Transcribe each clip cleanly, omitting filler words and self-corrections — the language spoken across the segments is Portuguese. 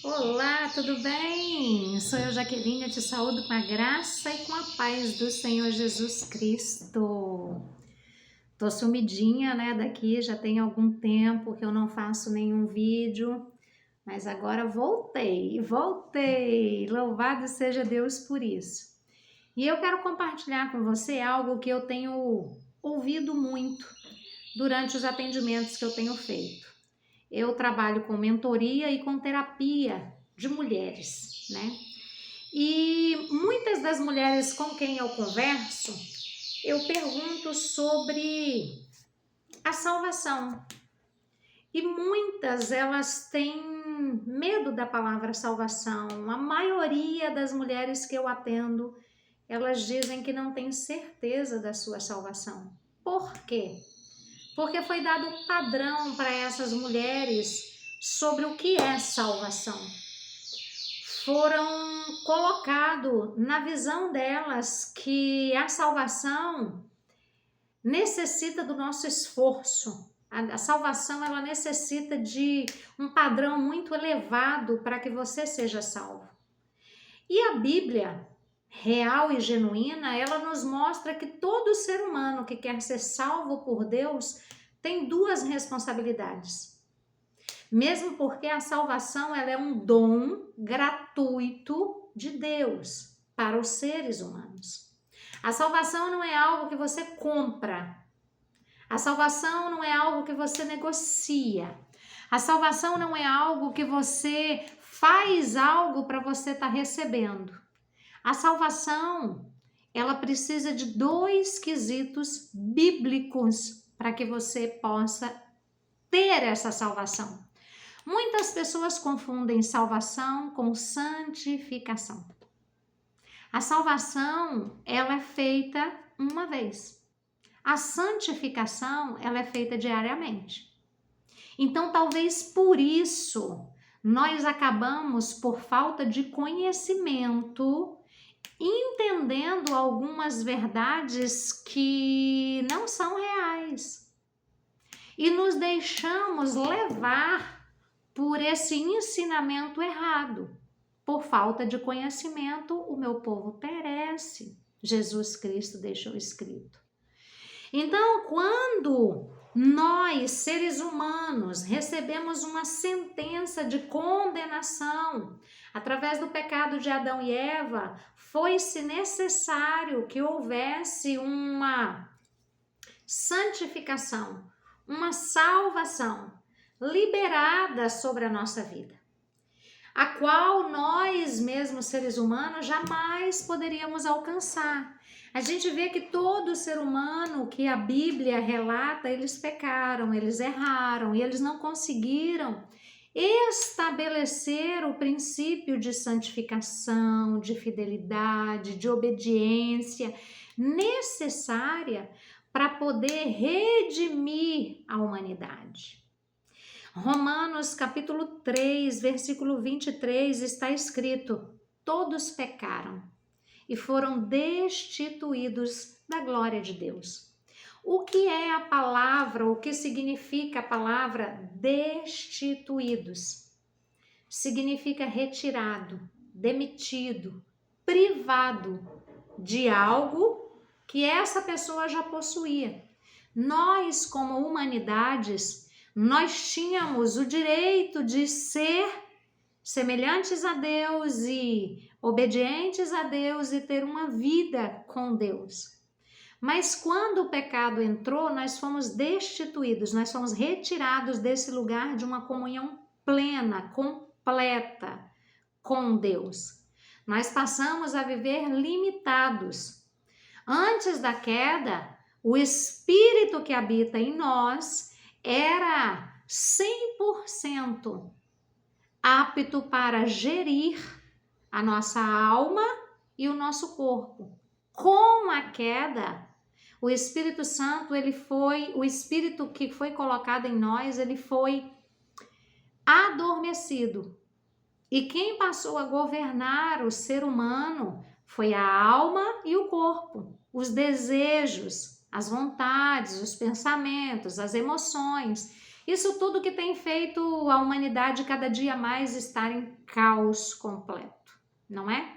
Olá, tudo bem? Sou eu, Jaqueline, eu te saúdo com a graça e com a paz do Senhor Jesus Cristo. Tô sumidinha, né, daqui, já tem algum tempo que eu não faço nenhum vídeo, mas agora voltei! Louvado seja Deus por isso. E eu quero compartilhar com você algo que eu tenho ouvido muito durante os atendimentos que eu tenho feito. Eu trabalho com mentoria e com terapia de mulheres, né? E muitas das mulheres com quem eu converso, eu pergunto sobre a salvação. E muitas elas têm medo da palavra salvação. A maioria das mulheres que eu atendo, elas dizem que não têm certeza da sua salvação. Por quê? Porque foi dado um padrão para essas mulheres sobre o que é salvação. Foram colocado na visão delas que a salvação necessita do nosso esforço. A salvação ela necessita de um padrão muito elevado para que você seja salvo. E a Bíblia real e genuína, ela nos mostra que todo ser humano que quer ser salvo por Deus tem duas responsabilidades. Mesmo porque a salvação ela é um dom gratuito de Deus para os seres humanos. A salvação não é algo que você compra. A salvação não é algo que você negocia. A salvação não é algo que você faz algo para você estar recebendo. A salvação, ela precisa de dois quesitos bíblicos para que você possa ter essa salvação. Muitas pessoas confundem salvação com santificação. A salvação, ela é feita uma vez. A santificação, ela é feita diariamente. Então, talvez por isso, nós acabamos, por falta de conhecimento, entendendo algumas verdades que não são reais. E nos deixamos levar por esse ensinamento errado. Por falta de conhecimento, o meu povo perece. Jesus Cristo deixou escrito. Então, quando nós, seres humanos, recebemos uma sentença de condenação através do pecado de Adão e Eva, foi-se necessário que houvesse uma santificação, uma salvação liberada sobre a nossa vida, a qual nós mesmos, seres humanos, jamais poderíamos alcançar. A gente vê que todo ser humano que a Bíblia relata, eles pecaram, eles erraram e eles não conseguiram estabelecer o princípio de santificação, de fidelidade, de obediência necessária para poder redimir a humanidade. Romanos capítulo 3, versículo 23 está escrito: todos pecaram e foram destituídos da glória de Deus. O que é a palavra, o que significa a palavra destituídos? Significa retirado, demitido, privado de algo que essa pessoa já possuía. Nós, como humanidades, nós tínhamos o direito de ser semelhantes a Deus e obedientes a Deus e ter uma vida com Deus. Mas quando o pecado entrou, nós fomos destituídos, nós fomos retirados desse lugar de uma comunhão plena, completa com Deus. Nós passamos a viver limitados. Antes da queda, o Espírito que habita em nós era 100% apto para gerir a nossa alma e o nosso corpo. Com a queda, o Espírito Santo, o Espírito que foi colocado em nós, ele foi adormecido. E quem passou a governar o ser humano foi a alma e o corpo, os desejos, as vontades, os pensamentos, as emoções. Isso tudo que tem feito a humanidade cada dia mais estar em caos completo, não é?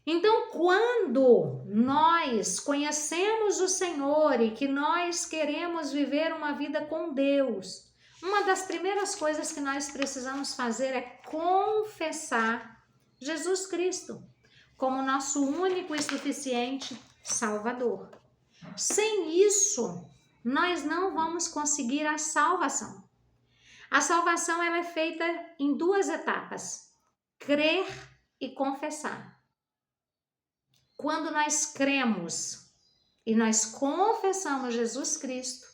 Então, quando nós conhecemos o Senhor e que nós queremos viver uma vida com Deus, uma das primeiras coisas que nós precisamos fazer é confessar Jesus Cristo como nosso único e suficiente Salvador. Sem isso, nós não vamos conseguir a salvação. A salvação ela é feita em duas etapas: crer e confessar. Quando nós cremos e nós confessamos Jesus Cristo,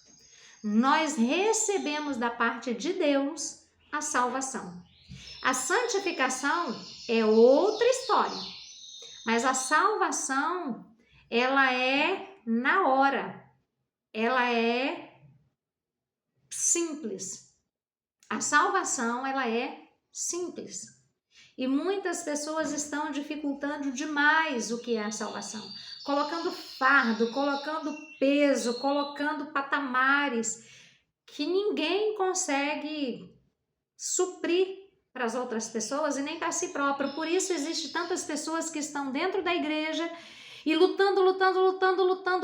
nós recebemos da parte de Deus a salvação. A santificação é outra história, mas a salvação, ela é na hora, ela é simples. A salvação, ela é simples. E muitas pessoas estão dificultando demais o que é a salvação, colocando fardo, colocando peso, colocando patamares que ninguém consegue suprir para as outras pessoas e nem para si próprio. Por isso existe tantas pessoas que estão dentro da igreja e lutando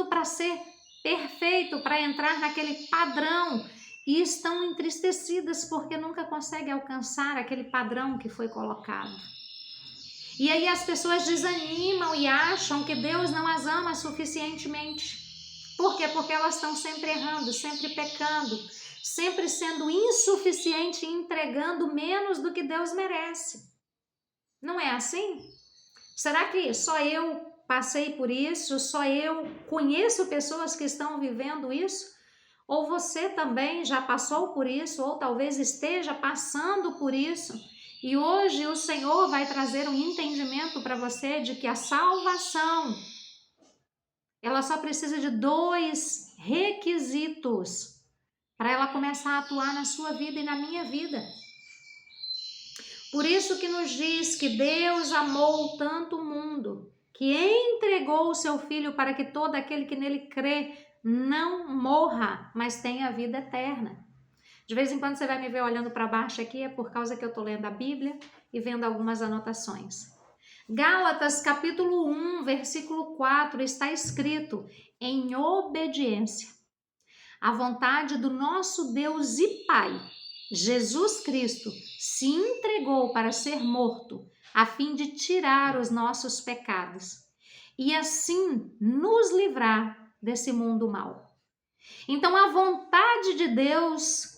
para ser perfeito, para entrar naquele padrão, e estão entristecidas porque nunca conseguem alcançar aquele padrão que foi colocado. E aí as pessoas desanimam e acham que Deus não as ama suficientemente. Por quê? Porque elas estão sempre errando, sempre pecando, sempre sendo insuficiente e entregando menos do que Deus merece. Não é assim? Será que só eu passei por isso? Só eu conheço pessoas que estão vivendo isso? Ou você também já passou por isso, ou talvez esteja passando por isso, e hoje o Senhor vai trazer um entendimento para você de que a salvação, ela só precisa de 2 requisitos para ela começar a atuar na sua vida e na minha vida. Por isso que nos diz que Deus amou tanto o mundo, que entregou o seu Filho para que todo aquele que nele crê não morra, mas tenha vida eterna. De vez em quando você vai me ver olhando para baixo aqui, é por causa que eu estou lendo a Bíblia e vendo algumas anotações. Gálatas capítulo 1, versículo 4, está escrito: em obediência à vontade do nosso Deus e Pai, Jesus Cristo se entregou para ser morto, a fim de tirar os nossos pecados e assim nos livrar desse mundo mau. Então a vontade de Deus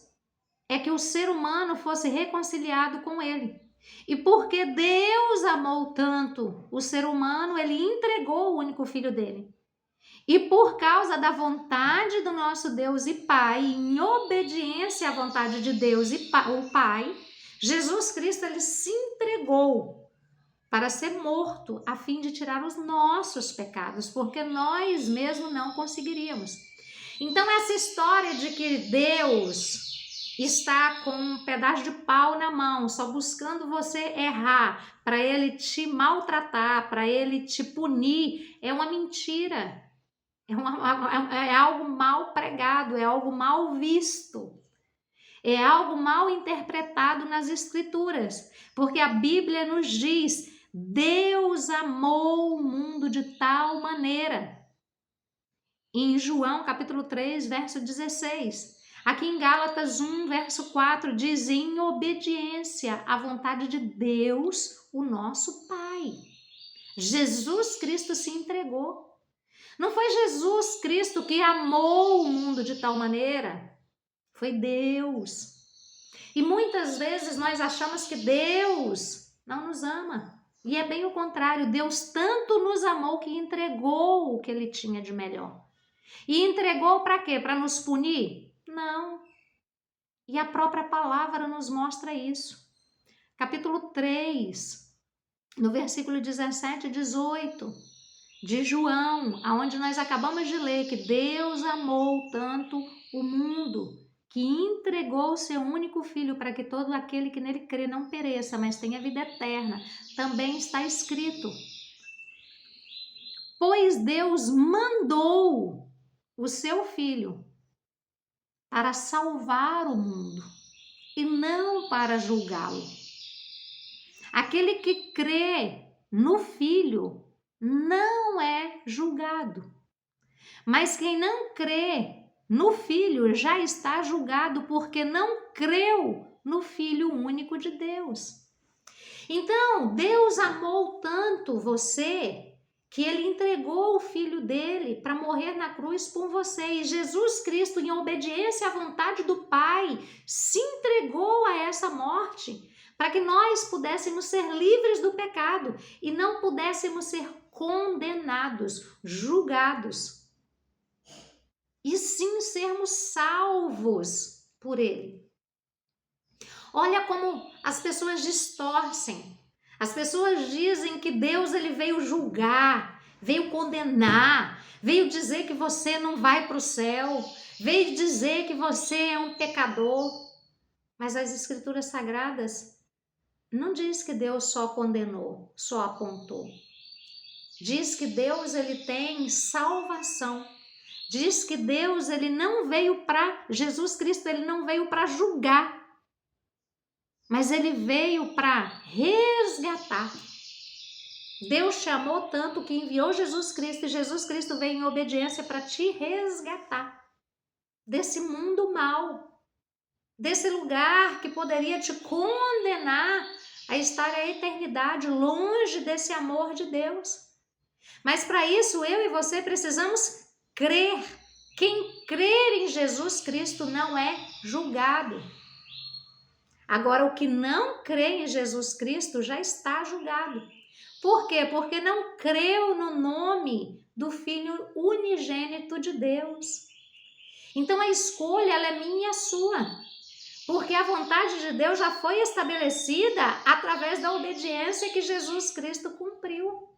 é que o ser humano fosse reconciliado com ele. E porque Deus amou tanto o ser humano, ele entregou o único filho dele. E por causa da vontade do nosso Deus e Pai, em obediência à vontade de Deus e o Pai, Jesus Cristo ele se entregou para ser morto, a fim de tirar os nossos pecados, porque nós mesmos não conseguiríamos. Então essa história de que Deus está com um pedaço de pau na mão, só buscando você errar, para ele te maltratar, para ele te punir, é uma mentira. É algo mal pregado, é algo mal visto. É algo mal interpretado nas Escrituras, porque a Bíblia nos diz: Deus amou o mundo de tal maneira. Em João capítulo 3, verso 16. Aqui em Gálatas 1, verso 4, diz: em obediência à vontade de Deus, o nosso Pai. Jesus Cristo se entregou. Não foi Jesus Cristo que amou o mundo de tal maneira. Foi Deus. E muitas vezes nós achamos que Deus não nos ama. E é bem o contrário. Deus tanto nos amou que entregou o que ele tinha de melhor. E entregou para quê? Para nos punir? Não. E a própria palavra nos mostra isso. Capítulo 3, no versículo 17 e 18 de João, aonde nós acabamos de ler que Deus amou tanto o mundo que entregou o seu único filho para que todo aquele que nele crê não pereça, mas tenha vida eterna. Também está escrito: pois Deus mandou o seu filho para salvar o mundo e não para julgá-lo. Aquele que crê no Filho não é julgado. Mas quem não crê no Filho já está julgado porque não creu no Filho único de Deus. Então, Deus amou tanto você que ele entregou o Filho dele para morrer na cruz por você. E Jesus Cristo, em obediência à vontade do Pai, se entregou a essa morte para que nós pudéssemos ser livres do pecado e não pudéssemos ser condenados, julgados, e sim sermos salvos por ele. Olha como as pessoas distorcem. As pessoas dizem que Deus ele veio julgar, veio condenar, veio dizer que você não vai para o céu, veio dizer que você é um pecador. Mas as Escrituras Sagradas não diz que Deus só condenou, só apontou. Diz que Deus ele tem salvação. Diz que Deus ele não veio para, Jesus Cristo ele não veio para julgar, mas ele veio para resgatar. Deus te amou tanto que enviou Jesus Cristo, e Jesus Cristo veio em obediência para te resgatar desse mundo mau, desse lugar que poderia te condenar a estar a eternidade longe desse amor de Deus. Mas para isso eu e você precisamos crer. Quem crer em Jesus Cristo não é julgado. Agora, o que não crê em Jesus Cristo já está julgado. Por quê? Porque não creu no nome do Filho unigênito de Deus. Então, a escolha ela é minha e a sua. Porque a vontade de Deus já foi estabelecida através da obediência que Jesus Cristo cumpriu.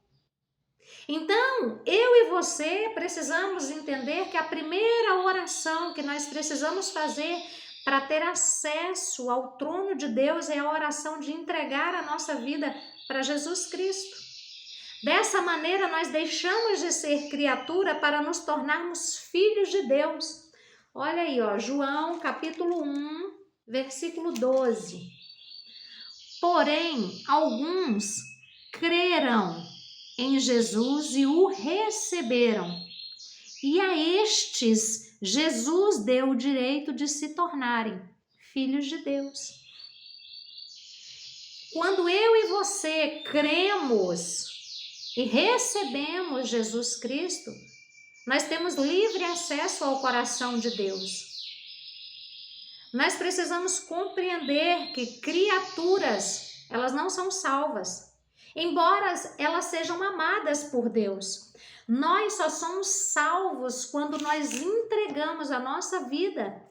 Então, eu e você precisamos entender que a primeira oração que nós precisamos fazer para ter acesso ao trono de Deus é a oração de entregar a nossa vida para Jesus Cristo. Dessa maneira, nós deixamos de ser criatura para nos tornarmos filhos de Deus. Olha aí, ó, João capítulo 1, versículo 12. Porém, alguns creram em Jesus e o receberam. E a estes, Jesus deu o direito de se tornarem filhos de Deus. Quando eu e você cremos e recebemos Jesus Cristo, nós temos livre acesso ao coração de Deus. Nós precisamos compreender que criaturas, elas não são salvas, embora elas sejam amadas por Deus. Nós só somos salvos quando nós entregamos a nossa vida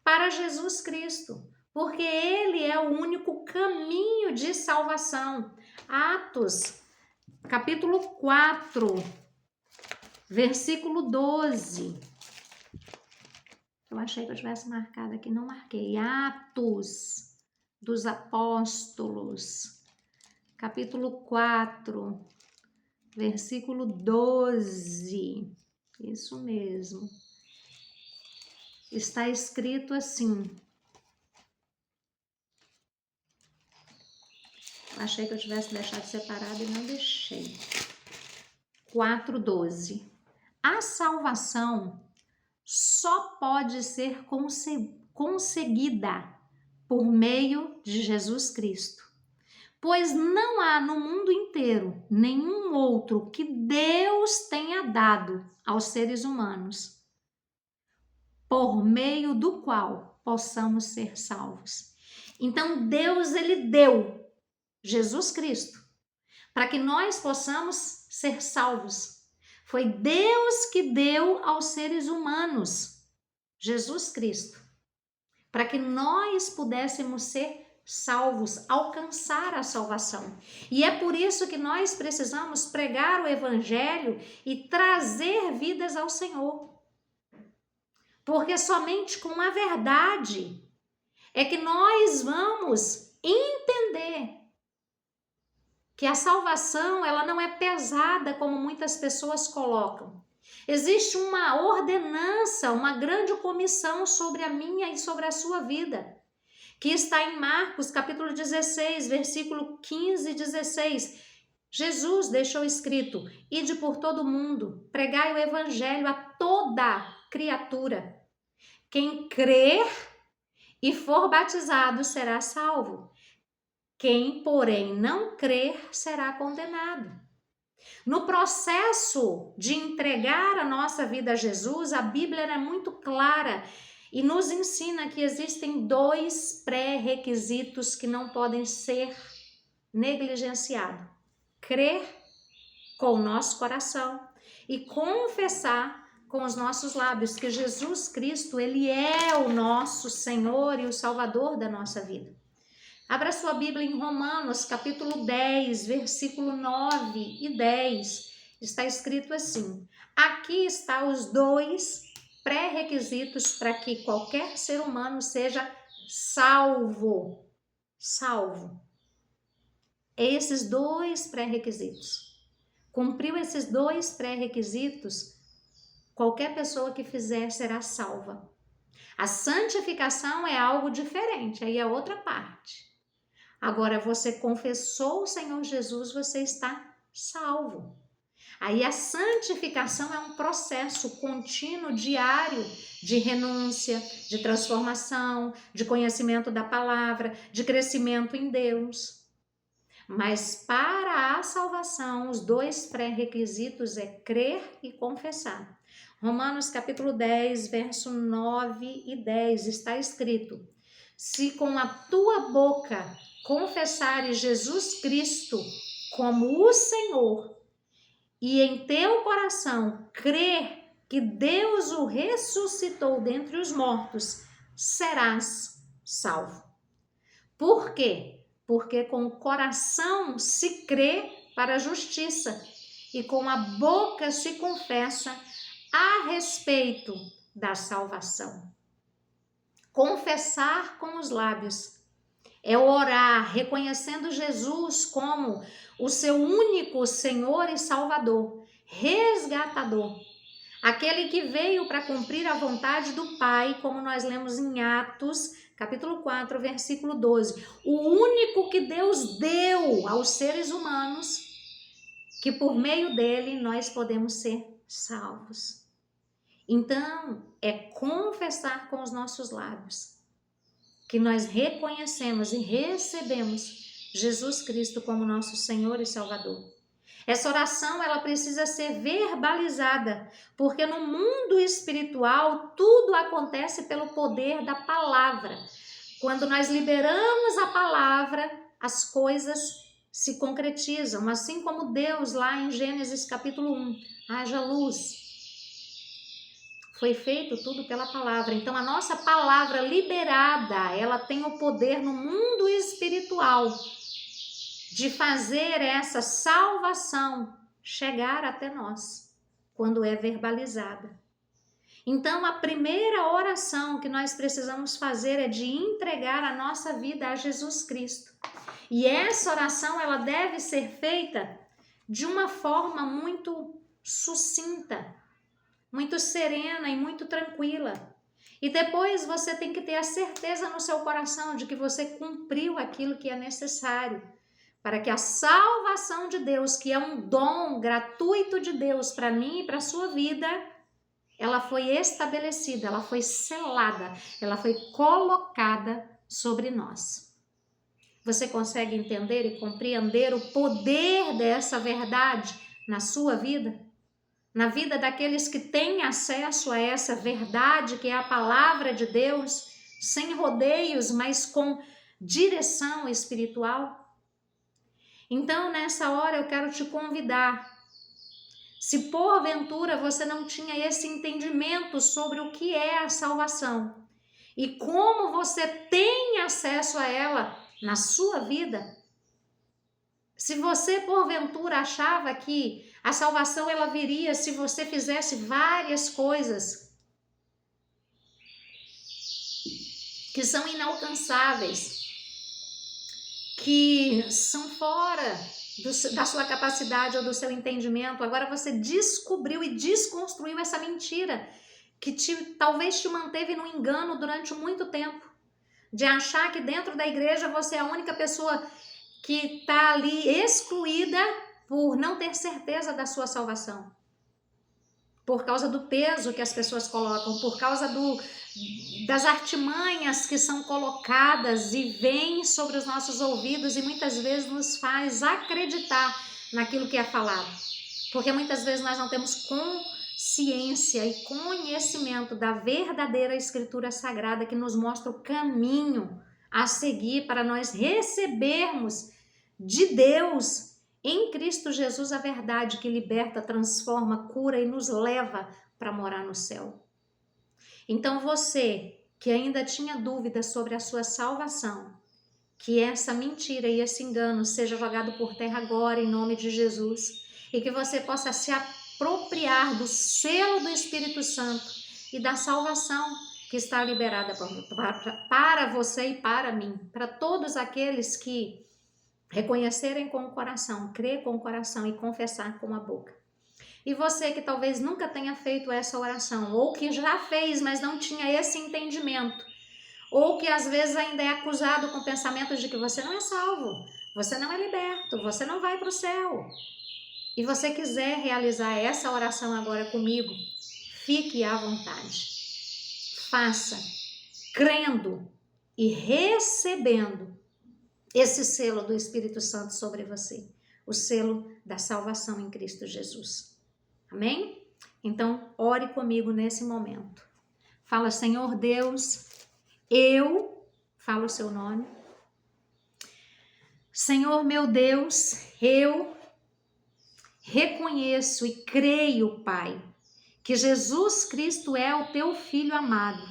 para Jesus Cristo, porque Ele é o único caminho de salvação. Atos, capítulo 4, versículo 12. Eu achei que eu tivesse marcado aqui, não marquei. Atos dos Apóstolos, capítulo 4, versículo 12. Isso mesmo. Está escrito assim. Achei que eu tivesse deixado separado e não deixei. 4:12. A salvação só pode ser conseguida por meio de Jesus Cristo, pois não há no mundo inteiro nenhum outro que Deus tenha dado aos seres humanos, por meio do qual possamos ser salvos. Então Deus, ele deu Jesus Cristo para que nós possamos ser salvos. Foi Deus que deu aos seres humanos Jesus Cristo, para que nós pudéssemos ser salvos, alcançar a salvação. E é por isso que nós precisamos pregar o Evangelho e trazer vidas ao Senhor. Porque somente com a verdade é que nós vamos entender que a salvação ela não é pesada como muitas pessoas colocam. Existe uma ordenança, uma grande comissão sobre a minha e sobre a sua vida, que está em Marcos, capítulo 16, versículo 15 e 16. Jesus deixou escrito: ide por todo o mundo, pregai o evangelho a toda criatura. Quem crer e for batizado será salvo. Quem, porém, não crer será condenado. No processo de entregar a nossa vida a Jesus, a Bíblia é muito clara e nos ensina que existem 2 pré-requisitos que não podem ser negligenciados: crer com o nosso coração e confessar com os nossos lábios que Jesus Cristo, Ele é o nosso Senhor e o Salvador da nossa vida. Abra sua Bíblia em Romanos, capítulo 10, versículo 9 e 10. Está escrito assim: aqui estão os 2 pré-requisitos para que qualquer ser humano seja salvo. Salvo. Esses 2 pré-requisitos. Cumpriu esses 2 pré-requisitos, qualquer pessoa que fizer será salva. A santificação é algo diferente, aí é outra parte. Agora, você confessou o Senhor Jesus, você está salvo. Aí a santificação é um processo contínuo, diário, de renúncia, de transformação, de conhecimento da palavra, de crescimento em Deus. Mas para a salvação, os 2 pré-requisitos é crer e confessar. Romanos capítulo 10, verso 9 e 10 está escrito: se com a tua boca confessares Jesus Cristo como o Senhor e em teu coração crer que Deus o ressuscitou dentre os mortos, serás salvo. Por quê? Porque com o coração se crê para a justiça e com a boca se confessa a respeito da salvação. Confessar com os lábios é orar reconhecendo Jesus como o seu único Senhor e Salvador, resgatador, aquele que veio para cumprir a vontade do Pai, como nós lemos em Atos, capítulo 4, versículo 12. O único que Deus deu aos seres humanos, que por meio dele nós podemos ser salvos. Então, é confessar com os nossos lábios que nós reconhecemos e recebemos Jesus Cristo como nosso Senhor e Salvador. Essa oração, ela precisa ser verbalizada, porque no mundo espiritual tudo acontece pelo poder da palavra. Quando nós liberamos a palavra, as coisas se concretizam, assim como Deus lá em Gênesis capítulo 1, haja luz. Foi feito tudo pela palavra. Então, a nossa palavra liberada, ela tem o poder no mundo espiritual de fazer essa salvação chegar até nós, quando é verbalizada. Então, a primeira oração que nós precisamos fazer é de entregar a nossa vida a Jesus Cristo. E essa oração, ela deve ser feita de uma forma muito sucinta, muito serena e muito tranquila. E depois você tem que ter a certeza no seu coração de que você cumpriu aquilo que é necessário para que a salvação de Deus, que é um dom gratuito de Deus para mim e para a sua vida, ela foi estabelecida, ela foi selada, ela foi colocada sobre nós. Você consegue entender e compreender o poder dessa verdade na sua vida? Na vida daqueles que têm acesso a essa verdade, que é a palavra de Deus, sem rodeios, mas com direção espiritual? Então, nessa hora, eu quero te convidar. Se porventura você não tinha esse entendimento sobre o que é a salvação e como você tem acesso a ela na sua vida, se você porventura achava que a salvação ela viria se você fizesse várias coisas que são inalcançáveis, que são fora da sua capacidade ou do seu entendimento. Agora você descobriu e desconstruiu essa mentira que talvez te manteve no engano durante muito tempo, de achar que dentro da igreja você é a única pessoa que está ali excluída por não ter certeza da sua salvação, por causa do peso que as pessoas colocam, por causa das artimanhas que são colocadas e vêm sobre os nossos ouvidos e muitas vezes nos faz acreditar naquilo que é falado, porque muitas vezes nós não temos consciência e conhecimento da verdadeira Escritura Sagrada que nos mostra o caminho a seguir para nós recebermos de Deus em Cristo Jesus a verdade que liberta, transforma, cura e nos leva para morar no céu. Então você que ainda tinha dúvidas sobre a sua salvação, que essa mentira e esse engano seja jogado por terra agora em nome de Jesus e que você possa se apropriar do selo do Espírito Santo e da salvação que está liberada para você e para mim, para todos aqueles que reconhecerem com o coração, crer com o coração e confessar com a boca. E você que talvez nunca tenha feito essa oração, ou que já fez, mas não tinha esse entendimento, ou que às vezes ainda é acusado com pensamentos de que você não é salvo, você não é liberto, você não vai para o céu, e você quiser realizar essa oração agora comigo, fique à vontade. Faça, crendo e recebendo esse selo do Espírito Santo sobre você, o selo da salvação em Cristo Jesus. Amém? Então, ore comigo nesse momento. Fala, Senhor Deus, fala o seu nome. Senhor meu Deus, eu reconheço e creio, Pai, que Jesus Cristo é o teu Filho amado,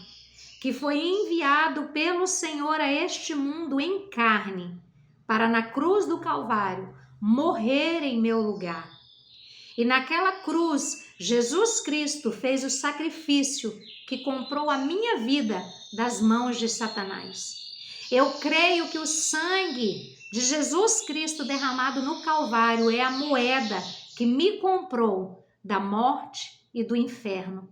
que foi enviado pelo Senhor a este mundo em carne, para na cruz do Calvário morrer em meu lugar. E naquela cruz, Jesus Cristo fez o sacrifício que comprou a minha vida das mãos de Satanás. Eu creio que o sangue de Jesus Cristo derramado no Calvário é a moeda que me comprou da morte e do inferno.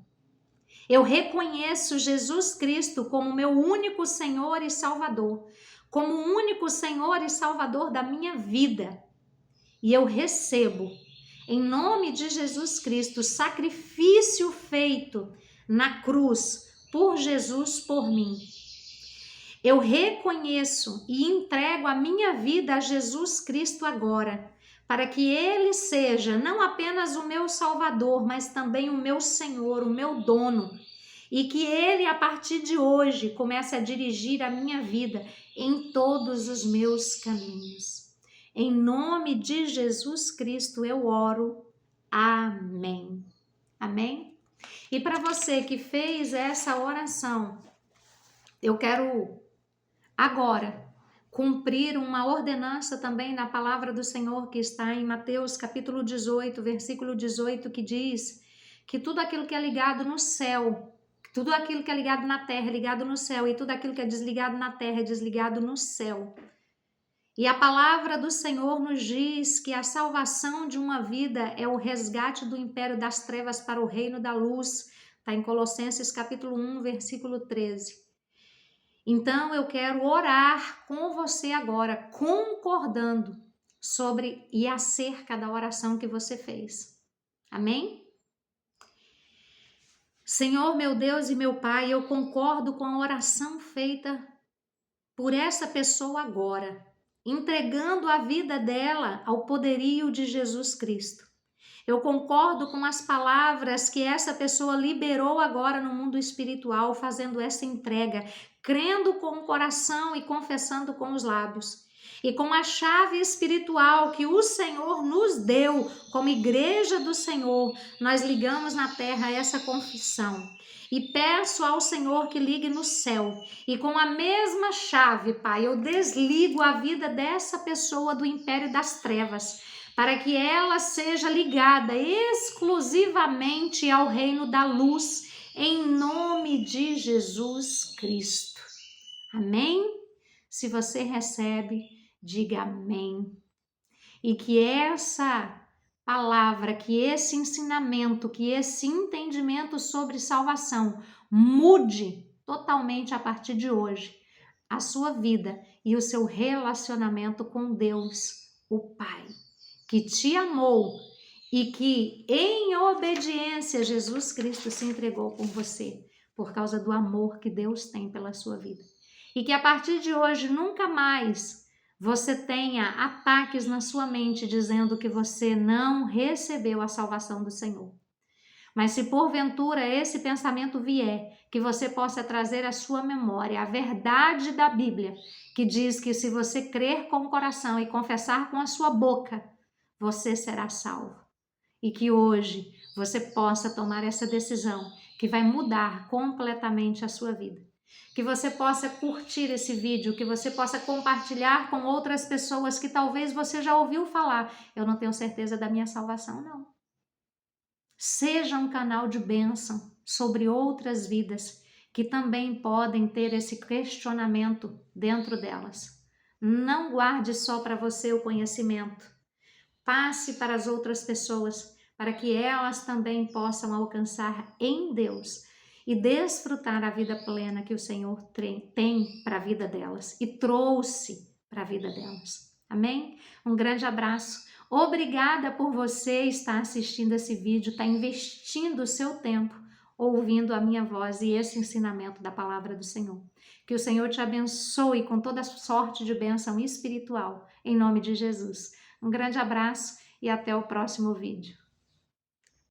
Eu reconheço Jesus Cristo como meu único Senhor e Salvador, como o único Senhor e Salvador da minha vida. E eu recebo, em nome de Jesus Cristo, o sacrifício feito na cruz por Jesus por mim. Eu reconheço e entrego a minha vida a Jesus Cristo agora, para que Ele seja não apenas o meu Salvador, mas também o meu Senhor, o meu dono, e que Ele, a partir de hoje, comece a dirigir a minha vida em todos os meus caminhos. Em nome de Jesus Cristo eu oro. Amém. Amém? E para você que fez essa oração, eu quero agora cumprir uma ordenança também na palavra do Senhor que está em Mateus capítulo 18, versículo 18, que diz que tudo aquilo que é ligado no céu, tudo aquilo que é ligado na terra é ligado no céu, e tudo aquilo que é desligado na terra é desligado no céu. E a palavra do Senhor nos diz que a salvação de uma vida é o resgate do império das trevas para o reino da luz. Está em Colossenses capítulo 1, versículo 13. Então eu quero orar com você agora, concordando sobre e acerca da oração que você fez. Amém? Senhor, meu Deus e meu Pai, eu concordo com a oração feita por essa pessoa agora, entregando a vida dela ao poderio de Jesus Cristo. Eu concordo com as palavras que essa pessoa liberou agora no mundo espiritual, fazendo essa entrega, crendo com o coração e confessando com os lábios. E com a chave espiritual que o Senhor nos deu, como igreja do Senhor, nós ligamos na terra essa confissão. E peço ao Senhor que ligue no céu. E com a mesma chave, Pai, eu desligo a vida dessa pessoa do império das trevas, para que ela seja ligada exclusivamente ao reino da luz, em nome de Jesus Cristo. Amém? Se você recebe, Diga amém. E que essa palavra, que esse ensinamento, que esse entendimento sobre salvação mude totalmente a partir de hoje a sua vida e o seu relacionamento com Deus, o Pai, que te amou e que em obediência Jesus Cristo se entregou por você, por causa do amor que Deus tem pela sua vida. E que a partir de hoje nunca mais você tenha ataques na sua mente dizendo que você não recebeu a salvação do Senhor. Mas se porventura esse pensamento vier, que você possa trazer à sua memória a verdade da Bíblia, que diz que se você crer com o coração e confessar com a sua boca, você será salvo. E que hoje você possa tomar essa decisão que vai mudar completamente a sua vida. Que você possa curtir esse vídeo, que você possa compartilhar com outras pessoas que talvez você já ouviu falar. Eu não tenho certeza da minha salvação, não. Seja um canal de bênção sobre outras vidas que também podem ter esse questionamento dentro delas. Não guarde só para você o conhecimento. Passe para as outras pessoas, para que elas também possam alcançar em Deus e desfrutar a vida plena que o Senhor tem para a vida delas e trouxe para a vida delas. Amém? Um grande abraço. Obrigada por você estar assistindo esse vídeo, estar investindo o seu tempo ouvindo a minha voz e esse ensinamento da palavra do Senhor. Que o Senhor te abençoe com toda sorte de bênção espiritual, em nome de Jesus. Um grande abraço e até o próximo vídeo.